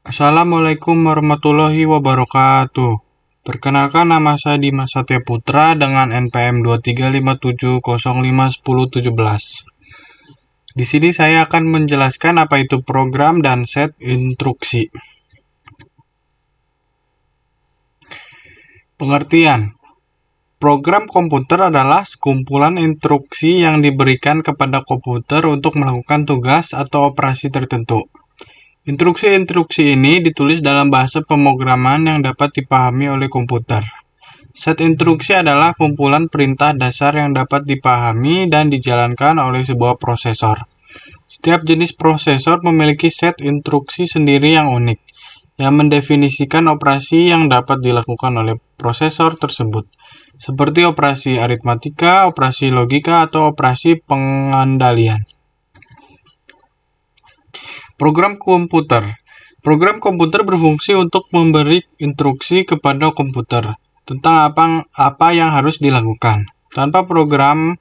Assalamualaikum warahmatullahi wabarakatuh. Perkenalkan, nama saya Dimas Satya Putra dengan NPM 2357051017. Di sini saya akan menjelaskan apa itu program dan set instruksi. Pengertian. Program komputer adalah sekumpulan instruksi yang diberikan kepada komputer untuk melakukan tugas atau operasi tertentu. Instruksi-instruksi ini ditulis dalam bahasa pemrograman yang dapat dipahami oleh komputer. Set instruksi adalah kumpulan perintah dasar yang dapat dipahami dan dijalankan oleh sebuah prosesor. Setiap jenis prosesor memiliki set instruksi sendiri yang unik, yang mendefinisikan operasi yang dapat dilakukan oleh prosesor tersebut, seperti operasi aritmatika, operasi logika, atau operasi pengendalian. Program komputer. Program komputer berfungsi untuk memberi instruksi kepada komputer tentang apa yang harus dilakukan. Tanpa program,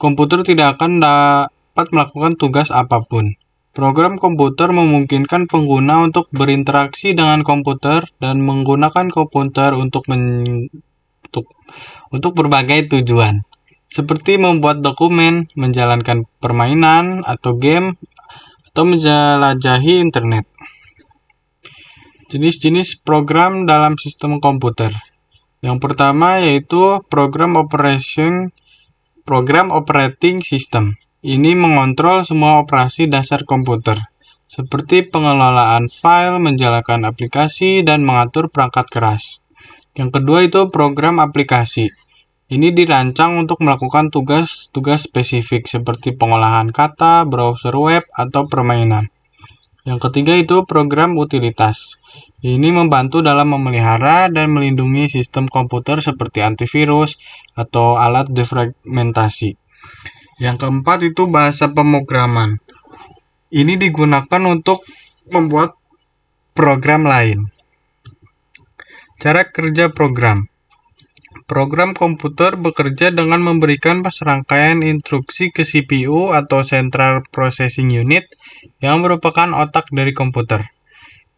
komputer tidak akan dapat melakukan tugas apapun. Program komputer memungkinkan pengguna untuk berinteraksi dengan komputer dan menggunakan komputer untuk berbagai tujuan, seperti membuat dokumen, menjalankan permainan atau game, atau menjelajahi internet. Jenis-jenis program dalam sistem komputer. Yang pertama yaitu program operating system. Ini mengontrol semua operasi dasar komputer, seperti pengelolaan file, menjalankan aplikasi, dan mengatur perangkat keras. Yang kedua itu program aplikasi. Ini dirancang untuk melakukan tugas-tugas spesifik seperti pengolahan kata, browser web, atau permainan. Yang ketiga itu program utilitas. Ini membantu dalam memelihara dan melindungi sistem komputer seperti antivirus atau alat defragmentasi. Yang keempat itu bahasa pemrograman. Ini digunakan untuk membuat program lain. Cara kerja program. Program komputer bekerja dengan memberikan serangkaian instruksi ke CPU atau Central Processing Unit yang merupakan otak dari komputer.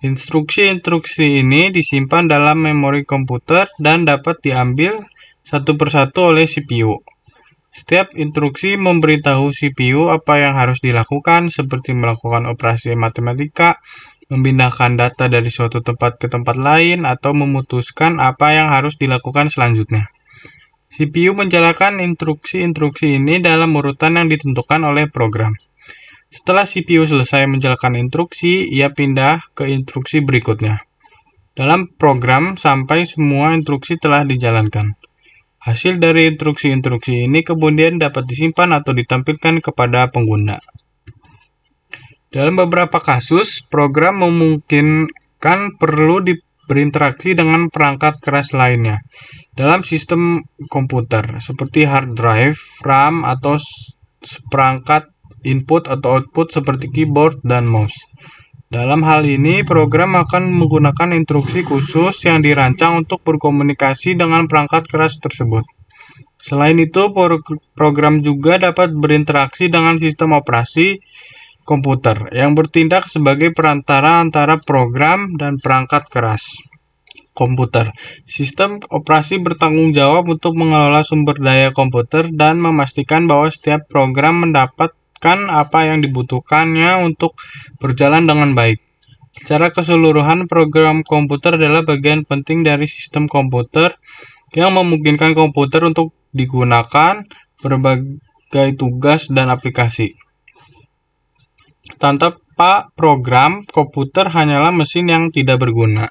Instruksi-instruksi ini disimpan dalam memori komputer dan dapat diambil satu persatu oleh CPU. Setiap instruksi memberitahu CPU apa yang harus dilakukan, seperti melakukan operasi matematika, memindahkan data dari suatu tempat ke tempat lain, atau memutuskan apa yang harus dilakukan selanjutnya. CPU menjalankan instruksi-instruksi ini dalam urutan yang ditentukan oleh program. Setelah CPU selesai menjalankan instruksi, ia pindah ke instruksi berikutnya. Dalam program sampai semua instruksi telah dijalankan. Hasil dari instruksi-instruksi ini kemudian dapat disimpan atau ditampilkan kepada pengguna. Dalam beberapa kasus, program memungkinkan perlu berinteraksi dengan perangkat keras lainnya dalam sistem komputer, seperti hard drive, RAM, atau perangkat input atau output seperti keyboard dan mouse. Dalam hal ini, program akan menggunakan instruksi khusus yang dirancang untuk berkomunikasi dengan perangkat keras tersebut. Selain itu, program juga dapat berinteraksi dengan sistem operasi komputer yang bertindak sebagai perantara antara program dan perangkat keras komputer. Sistem operasi bertanggung jawab untuk mengelola sumber daya komputer dan memastikan bahwa setiap program mendapatkan apa yang dibutuhkannya untuk berjalan dengan baik. Secara keseluruhan, program komputer adalah bagian penting dari sistem komputer yang memungkinkan komputer untuk digunakan berbagai tugas dan aplikasi. Tanpa program, komputer hanyalah mesin yang tidak berguna.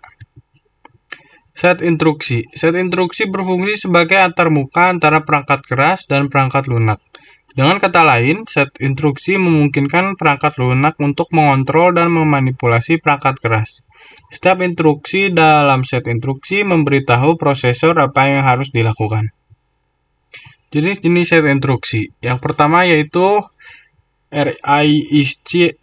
Set instruksi. Set instruksi berfungsi sebagai antarmuka antara perangkat keras dan perangkat lunak. Dengan kata lain, set instruksi memungkinkan perangkat lunak untuk mengontrol dan memanipulasi perangkat keras. Setiap instruksi dalam set instruksi memberitahu prosesor apa yang harus dilakukan. Jenis-jenis set instruksi. Yang pertama yaitu RISC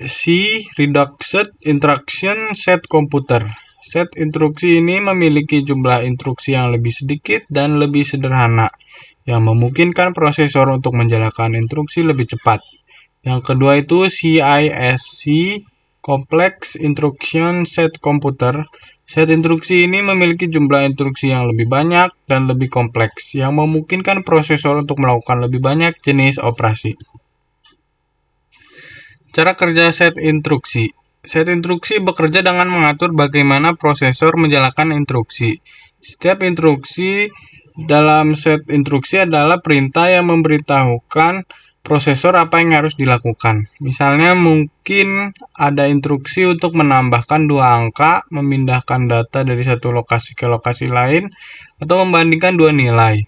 Reduced Instruction Set Computer. Set instruksi ini memiliki jumlah instruksi yang lebih sedikit dan lebih sederhana, yang memungkinkan prosesor untuk menjalankan instruksi lebih cepat. Yang kedua itu CISC Complex Instruction Set Computer. Set instruksi ini memiliki jumlah instruksi yang lebih banyak dan lebih kompleks, yang memungkinkan prosesor untuk melakukan lebih banyak jenis operasi. Cara kerja set instruksi. Set instruksi bekerja dengan mengatur bagaimana prosesor menjalankan instruksi. Setiap instruksi dalam set instruksi adalah perintah yang memberitahukan prosesor apa yang harus dilakukan. Misalnya mungkin ada instruksi untuk menambahkan 2 angka, memindahkan data dari satu lokasi ke lokasi lain, atau membandingkan 2 nilai.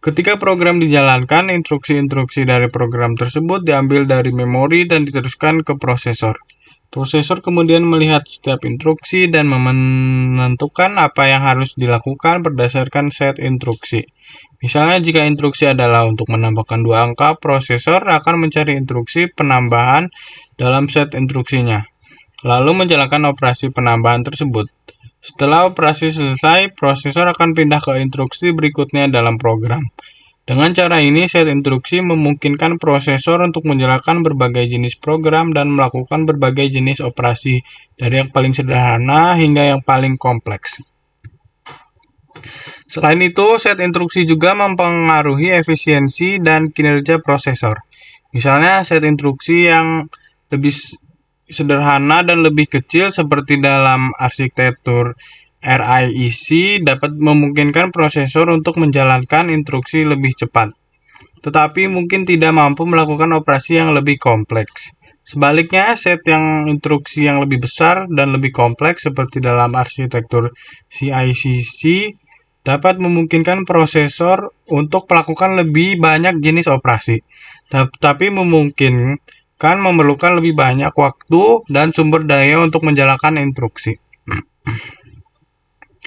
Ketika program dijalankan, instruksi-instruksi dari program tersebut diambil dari memori dan diteruskan ke prosesor. Prosesor kemudian melihat setiap instruksi dan menentukan apa yang harus dilakukan berdasarkan set instruksi. Misalnya jika instruksi adalah untuk menambahkan 2 angka, prosesor akan mencari instruksi penambahan dalam set instruksinya, lalu menjalankan operasi penambahan tersebut. Setelah operasi selesai, prosesor akan pindah ke instruksi berikutnya dalam program. Dengan cara ini, set instruksi memungkinkan prosesor untuk menjalankan berbagai jenis program dan melakukan berbagai jenis operasi, dari yang paling sederhana hingga yang paling kompleks. Selain itu, set instruksi juga mempengaruhi efisiensi dan kinerja prosesor. Misalnya, set instruksi yang lebih sederhana dan lebih kecil seperti dalam arsitektur RISC dapat memungkinkan prosesor untuk menjalankan instruksi lebih cepat, tetapi mungkin tidak mampu melakukan operasi yang lebih kompleks. Sebaliknya, set yang instruksi yang lebih besar dan lebih kompleks seperti dalam arsitektur CISC dapat memungkinkan prosesor untuk melakukan lebih banyak jenis operasi, tapi memungkinkan memerlukan lebih banyak waktu dan sumber daya untuk menjalankan instruksi.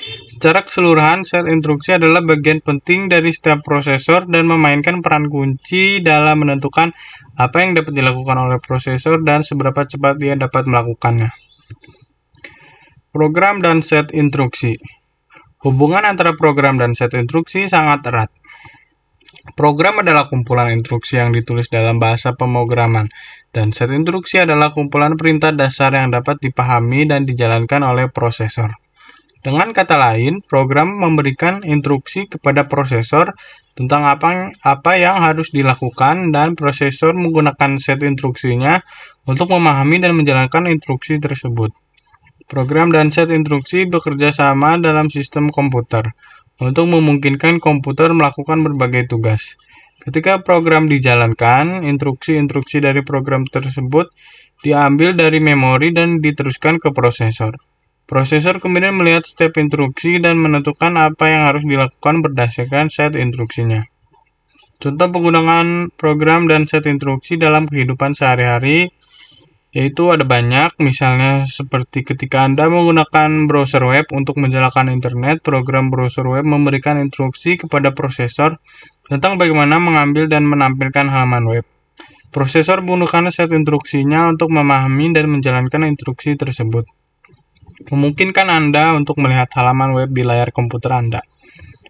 Secara keseluruhan, set instruksi adalah bagian penting dari setiap prosesor dan memainkan peran kunci dalam menentukan apa yang dapat dilakukan oleh prosesor dan seberapa cepat dia dapat melakukannya. Program dan set instruksi. Hubungan antara program dan set instruksi sangat erat. Program adalah kumpulan instruksi yang ditulis dalam bahasa pemrograman, dan set instruksi adalah kumpulan perintah dasar yang dapat dipahami dan dijalankan oleh prosesor. Dengan kata lain, program memberikan instruksi kepada prosesor tentang apa yang harus dilakukan, dan prosesor menggunakan set instruksinya untuk memahami dan menjalankan instruksi tersebut. Program dan set instruksi bekerja sama dalam sistem komputer untuk memungkinkan komputer melakukan berbagai tugas. Ketika program dijalankan, instruksi-instruksi dari program tersebut diambil dari memori dan diteruskan ke prosesor. Prosesor kemudian melihat setiap instruksi dan menentukan apa yang harus dilakukan berdasarkan set instruksinya. Contoh penggunaan program dan set instruksi dalam kehidupan sehari-hari yaitu ada banyak, misalnya seperti ketika Anda menggunakan browser web untuk menjalankan internet, program browser web memberikan instruksi kepada prosesor tentang bagaimana mengambil dan menampilkan halaman web. Prosesor menggunakan set instruksinya untuk memahami dan menjalankan instruksi tersebut, memungkinkan Anda untuk melihat halaman web di layar komputer Anda.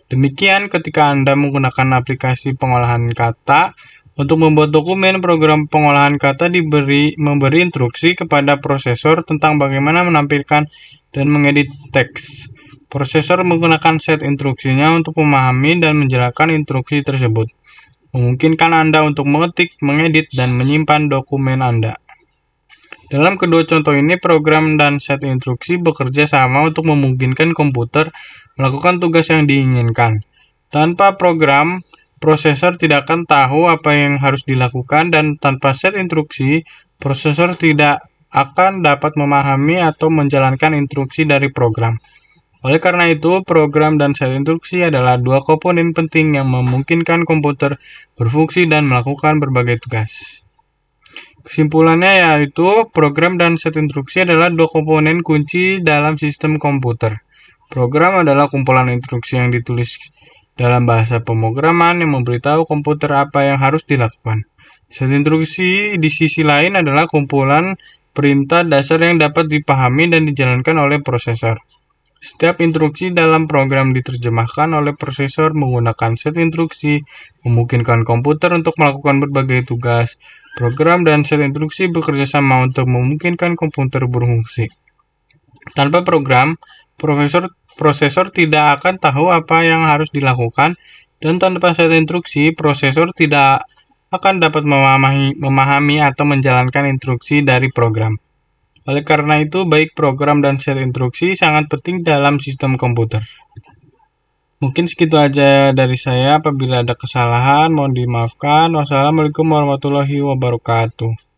Demikian ketika Anda menggunakan aplikasi pengolahan kata untuk membuat dokumen, program pengolahan kata memberi instruksi kepada prosesor tentang bagaimana menampilkan dan mengedit teks. Prosesor menggunakan set instruksinya untuk memahami dan menjalankan instruksi tersebut, memungkinkan Anda untuk mengetik, mengedit, dan menyimpan dokumen Anda. Dalam kedua contoh ini, program dan set instruksi bekerja sama untuk memungkinkan komputer melakukan tugas yang diinginkan. Tanpa program, prosesor tidak akan tahu apa yang harus dilakukan, dan tanpa set instruksi, prosesor tidak akan dapat memahami atau menjalankan instruksi dari program. Oleh karena itu, program dan set instruksi adalah dua komponen penting yang memungkinkan komputer berfungsi dan melakukan berbagai tugas. Kesimpulannya yaitu, program dan set instruksi adalah dua komponen kunci dalam sistem komputer. Program adalah kumpulan instruksi yang ditulis dalam bahasa pemrograman yang memberitahu komputer apa yang harus dilakukan. Set instruksi di sisi lain adalah kumpulan perintah dasar yang dapat dipahami dan dijalankan oleh prosesor. Setiap instruksi dalam program diterjemahkan oleh prosesor menggunakan set instruksi, memungkinkan komputer untuk melakukan berbagai tugas. Program dan set instruksi bekerja sama untuk memungkinkan komputer berfungsi. Tanpa program, prosesor tidak akan tahu apa yang harus dilakukan, dan tanpa set instruksi, prosesor tidak akan dapat memahami atau menjalankan instruksi dari program. Oleh karena itu, baik program dan set instruksi sangat penting dalam sistem komputer. Mungkin segitu aja dari saya. Apabila ada kesalahan, mohon dimaafkan. Wassalamualaikum warahmatullahi wabarakatuh.